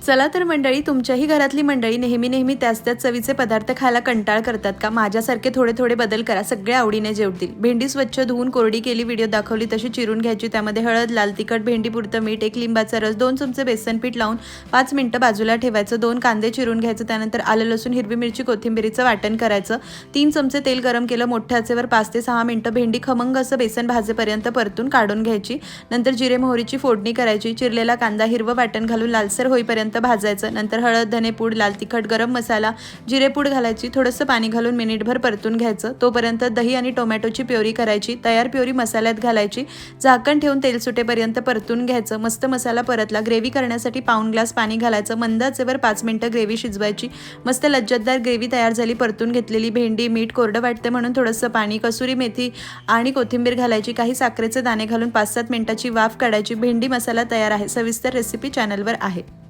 चला तर मंडळी, तुमच्याही घरातली मंडळी नेहमी त्याच चवीचे पदार्थ खायला कंटाळ करतात का? माझ्यासारखे थोडे थोडे बदल करा, सगळे आवडीने जेवतील। भेंडी स्वच्छ धुवून कोरडी केली, व्हिडिओ दाखवली तशी चिरून घ्यायची। त्यामध्ये हळद, लाल तिखट, भेंडी पुरतं मीठ, 1 लिंबाचा रस, 2 चमचे बेसन पीठ लावून 5 मिनिटं बाजूला ठेवायचं। 2 कांदे चिरून घ्यायचं, त्यानंतर आलं लसूण हिरवी मिरची कोथिंबीरीचं वाटण करायचं। 3 चमचे तेल गरम केलं, मोठ्या आचेवर 5 ते 6 मिनिटं भेंडी खमंग असं बेसन भाजेपर्यंत परतून काढून घ्यायची। नंतर जिरे मोहरीची फोडणी करायची, चिरलेला कांदा हिरवं वाटण घालून लालसर होईपर्यंत भाजायचं। नंतर हळद, धनेपूड, लाल तिखट, गरम मसाला, जिरेपूड घालायची, थोडंसं पाणी घालून मिनिटभर परतून घ्यायचं। तोपर्यंत दही आणि टोमॅटोची प्युरी करायची, तयार प्युरी मसाल्यात घालायची, झाकण ठेवून तेल सुटेपर्यंत परतून घ्यायचं। मस्त मसाला परतला, ग्रेव्ही करण्यासाठी पाऊण ग्लास पाणी घालायचं, मंद आचेवर 5 मिनिटं ग्रेव्ही शिजवायची। मस्त लज्जतदार ग्रेव्ही तयार झाली। परतून घेतलेली भेंडी, मीठ कोरडं वाटते म्हणून थोडंसं पाणी, कसुरी मेथी आणि कोथिंबीर घालायची, काही साखरेचे दाणे घालून 5-7 मिनिटाची वाफ काढायची। भेंडी मसाला तयार आहे। सविस्तर रेसिपी चॅनलवर आहे।